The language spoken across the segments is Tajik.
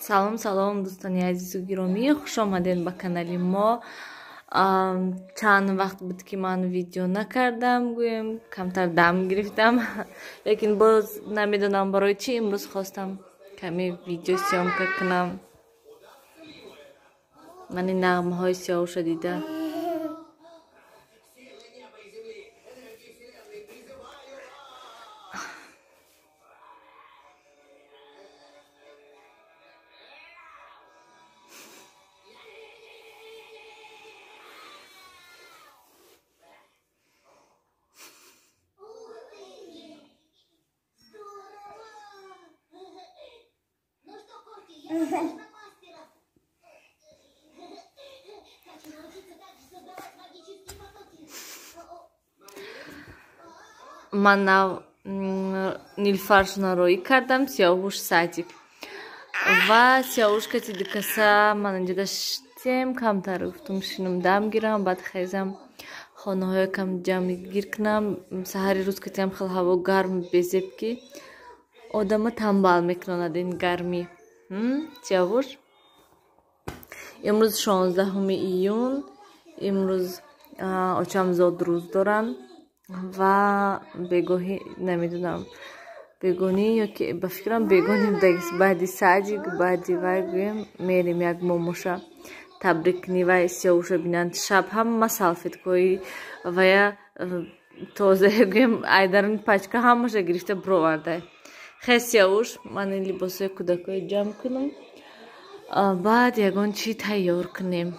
Салом салом дӯстони азизу гиромӣ, хуш омадед ба канали мо. Чанд вақт буд ки ман видео накардам, гӯем камтар дам гирифтам, лекин боз намедонам барои чӣ имрӯз хостам каме видео сёмка кунам. Мани нағмаҳои Сиёвуша дида ман нав нилфаршнароӣ кардам, Сиёвуш садик ва Сиёвушка тидикаса ман инҷа даштем камтар гуфтум шинум дам гирам, баъд хезам хонаҳоя кам ҷамъгир кунам. Саҳари рӯз катиам хел ҳаво гарм безеб ки одамо тамбал мекунонад ин гармӣ. Сиёвуш имрӯз 16 июн, имрӯз очамзод рӯз доранд ва бегоҳӣ намедонам бегонӣ ё ки ба фикрам бегонӣ будагист. Баъди садик баъди вай гӯем мерем як момоша табрик кунӣ вай Сиёвуша бинанд. Шаб ҳама салфеткаҳои вая тоза гӯем айдарони пачка ҳамаша гирифта бировардай. Хез Сиёвуш ман ин либосҳои кӯдакои ҷамъ кунам, баъд ягон чӣ тайёр кунем.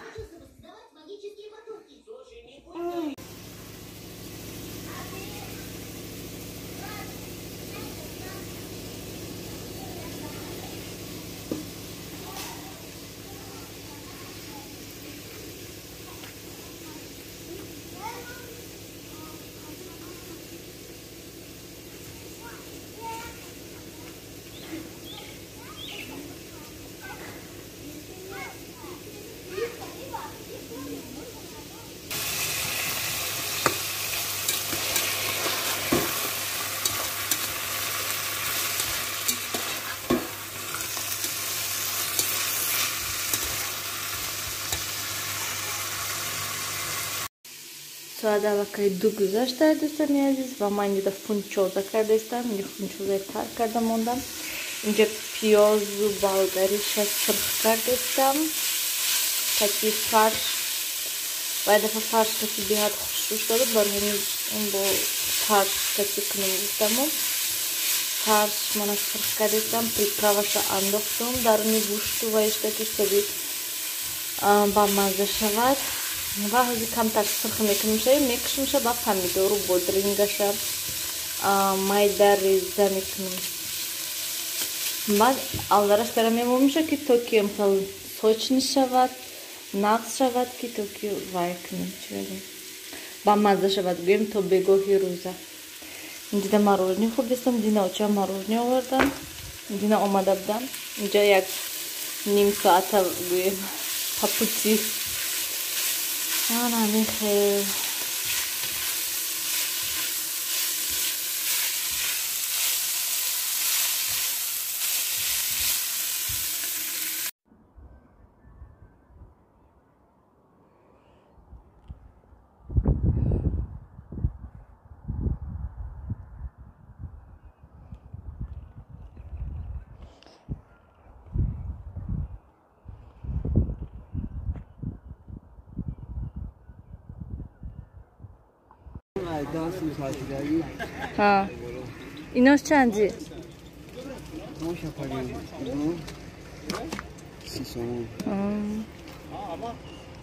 Соат аллакай 2 гузашта дӯстони азиз ва ман инҷа фунчоза кардастам. Инҷа фунчозаи тар карда мондам. Инҷа пиёзу болгариша сирх кардастам. Таки фарш вай дафъа фарш таки беҳад хушбуш дорад, барои ҳамин ин бо фарш таки кунем гуфтаму фарш мана сирх кардастам. Приправаша андохтам даруни гӯшту вайшта ки шаби ба мазза шавад ва ҳозир камтар сирх мекушмеша ба помидору бодрингаша майда реза мекунам. баъд алдараш кара мемомиша ки то ки амсал сочни шавад, нағз шавад ки то ки вай кунем ба мазза шавад, гӯем то бегоҳи рӯза. Инҷа мороженое хӯрдастам. Дина оча мороженое овардам. Дина омада будам. Инҷа як ним соата гӯем папути намехел. ها ایناش چندی؟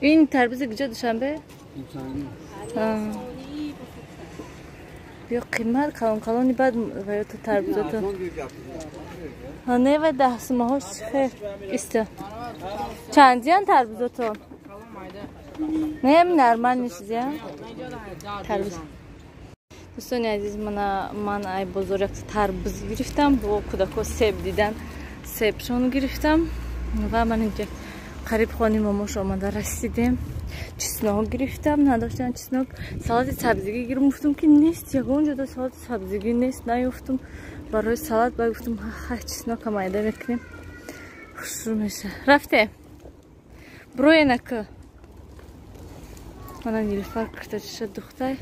این تربیز کجا دوشنبه؟ بیا قیمت کلان کلانی بعد وای تو تربیزات ها نه و 10 سومه هاش خیر ایسته چندی هن تربیزاتون؟ نه همین نرمال نیست یا؟ تربیز دوستانی عزیز من ای بزرگ تربیز گرفتم با کودکو سیب دیدن سیبشون گرفتم و من اینجا قریب خانه ماماش آمده رسیدیم. چسناک گرفتم، نداشتن چسناک. سالاد سبزیگی گرفتم که نیست. یگان جدا سالاد سبزیگی نیست، نیافتم. برای سالاد باید گفتم ها چسناک هم ایده میکنیم. хушрӯ меша. Рафте? Бирое нака. Мана Нилуфар киртачиша духтай.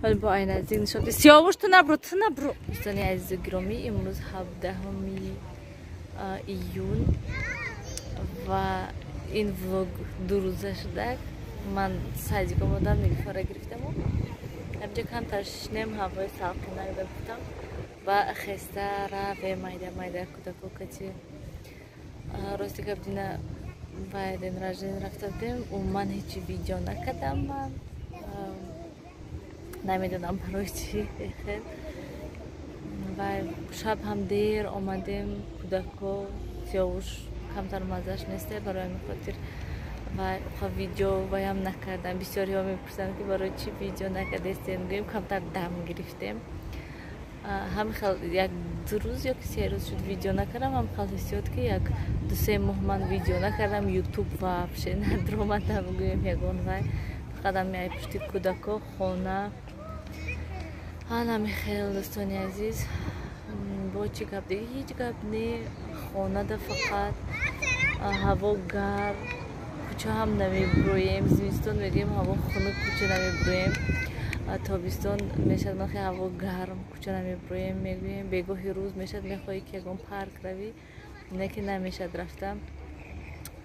ولی با این نزدیک نشد. سیاوش تو نبرو. دوستان عزیز و گرامی، امروز 17 ایون و این ولاگ 2 روزه شده. من سعی کردم نیلوفر را گرفتم و همینجا کم ترشنم هوای سالکنه رو گرفتم و خسته را به مایده کودکو کتی راستی که بدینه و دین راجین رفتم و من هیچی ویدیو نکردم. من نمیدونم برای چی بخیر و شب هم دیر آمدیم. کودکو سیاوش کمتر مزهش نیسته برای همین خاطر و ویدیو هم نکردم. بسیاری ها میپرسن که برای چی ویدیو نکردیم. میگیم کمتر دم گرفتیم. هم خیلی یک 2 روز یا 3 روز شد ویدیو نکردم. هم خیلی حسیت که یک 2-3 ماه من ویدیو نکردم. یوتیوب و افشه ندرومدم بگویم یگان وای فقط هم میای پشتی کودکو خونه. خیلی دوستانی عزیز با چی گپ دیگه هیچ گپ نی. خونه ده فقط هوا گرم. کوچه هم نمیبرویم. زمستون میگیم هوا خنک کوچه نمیبرویم. تابستون میشد من خیلی هوا گرم کوچه نمیبرویم. میگویم بگاهی روز میشد میخوایی که یکم پارک روی نه که نمیشد رفتم.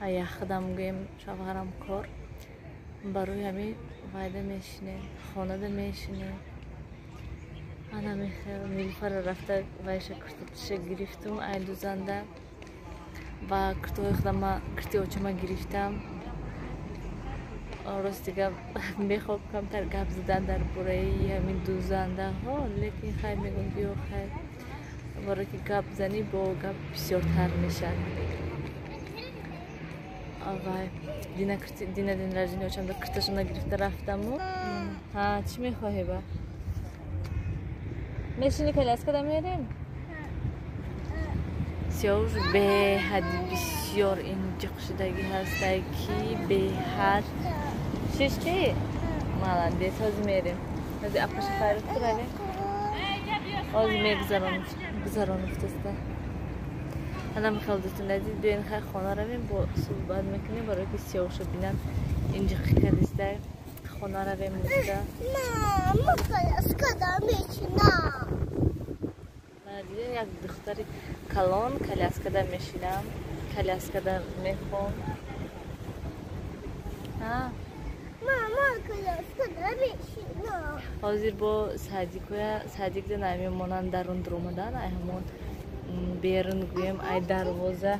یخدم میگویم شوهرم کار برای همین وایده میشینیم خانه ده میشینیم. من خیلی نیلوفر رفته وایش کرتوچه گرفتم ایلوزنده و کرتوی خودم کرتوچه گرفتم. راستی که میخوام کمتر گپ زدن در باره همین دوزنده ها، لیکن خیلی میگم بیو خیلی برای که گپ زنی با گپ بسیارتر میشه. آقای دین راجینی وچم دا کرتشم نگرفته رفتم و چی میخواهی با؟ میشینی کلاس کدام میریم؟ سیاوش به حد بسیار اینجا شدگی هسته که به حد ششتی مالان دیت هاز میریم هازی اپاش فایرت کرده هاز میگذاران افتسته. من خیلی دوستم ندید بیاین خیلی خانه رویم با صحبت میکنیم برای که سیاوش رو بینم اینجا خیلیسته خانه رویم بوده. نه ما کلاس کدام میشینم. یک دختری کلان کلیاسکده میشینم کلیاسکده میخوام. ماما کلااسکده میشینم. حاضر با صدیق ده نمیمونن درون درومدن همون بیرون گویم ای دروازه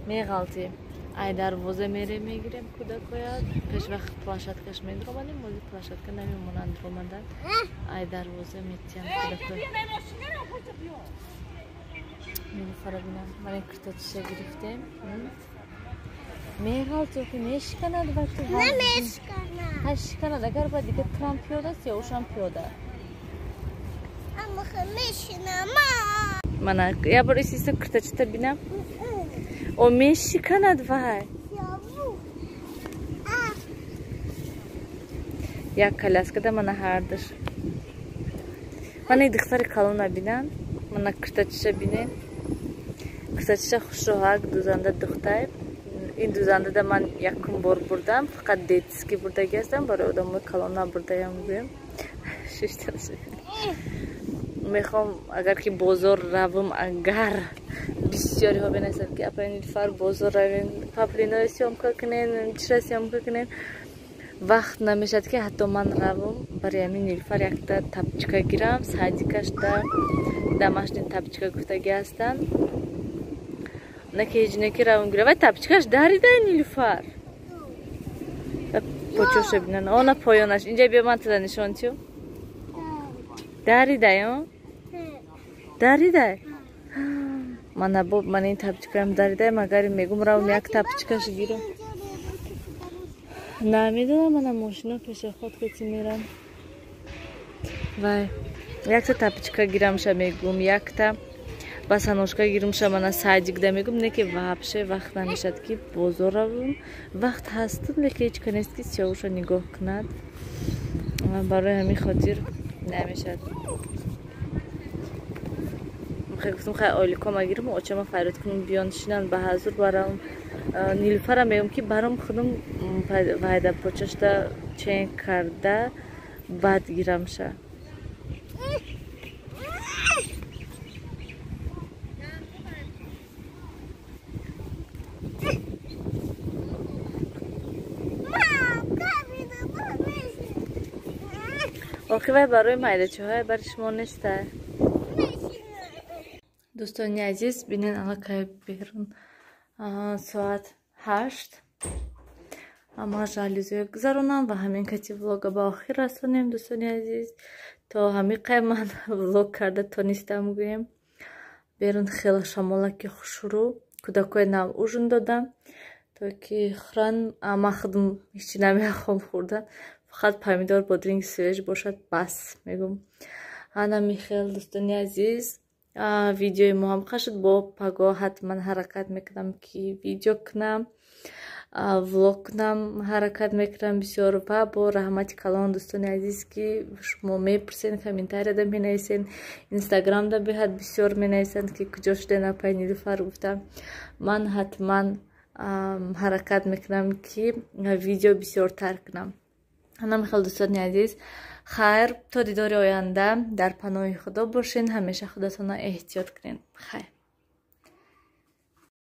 میغلطیم ای دروازه میگیریم کودکویا پیش وقت پلاشت کش میدرومدیم موزی پلاشت که نمیمونن درومدن ای دروازه میتیم کودکویا نیلوفر بینم من کرتوچه گرفتیم میغلطی که میشکند وقتی نمیشکند هشکند اگر با دیگه ترام پیاده است یا اوشم پیاده اما خیلی میشینم من یا برای سیسته کرتوچه بینم او میشکند وای یک کلااسکده من هردش من این دختری کلون بینم من کرتوچه بینم کرتوچه خوشروهاک دوزنده دختر. این دوزنده ده من یکم بار بردم فقط دیتسکی برده گستم برای آدم کلون برده هم بیم ششترسی میخوام اگر که بازار روم اگر بسیاری ها بینستن که اپا نیلوفر بازار روین پاپلینا سیام کنین چرا سیام کنین وقت نمیشد که حتی من روم برای همین نیلوفر یک تا تپچکا گیرم سادیکش تا دمشتین تپچکا گفتگی هستن نکه هیچ نکی روم گیره و تپچکاش داری داری نیلوفر پوچوش بینن آنا پایانش اینجا بیا من تدا نشان چیو داری داری داری داری من این تپچکایم داری داری مگر میگم روم یک تپچکاش گیرم نمیدونم من ماشینا پیش خود کسی میرم وای یک تا تپچکا گیرم شا میگم یک تا بسانوشکا گیرم شا من سادیق ده میگم نه که وابشه وقت نمیشد که بازار روم وقت هست لیکن هیچ کنیست که سیاوش نگاه کند برای همین خاطر نمیشد. خیلی گفتم خیلی آیلیکا مگیرم و آچه ما فراد کنم بیان شینن به حضور برام نیلوفر میگم که برام خودم وایده پوچشتا چین کرده بعد گیرم شه آخی وای برای مایده چه های برای شما نیسته دوستانی عزیز بینین علاقه بیرون ساعت 8 اما جالزوی گذارونم و همین کتی ولاغ با آخر رسونیم دوستانی عزیز تا همین قیمت ولاغ کرده تا نیستم گویم بیرون خیلی شمالکی خوشرو کودکای نام اوجون دادم تا که خران اما خودم هیچی نمیخوام خوردن فقط پامیدار با درینگ سویج باشد بس میگم انا میخیل دوستانی عزیز ویدیوی ما هم خشد با پگاه حتما حرکت میکنم که ویدیو کنم ولوگ کنم حرکت میکنم بسیار و با رحمت کلان دوستانی عزیز که شما میپرسین کامنتاری ده مینویسین اینستاگرام ده بهت بسیار مینویسین که کجاش ده نپای نیلوفر گفتم من حتما حرکت میکنم که ویدیو بسیار تر کنم انا میخوام دوستانی عزیز خیر تا دیدار آینده در پناه خدا باشین همیشه خودتون احتیاط کنین خیر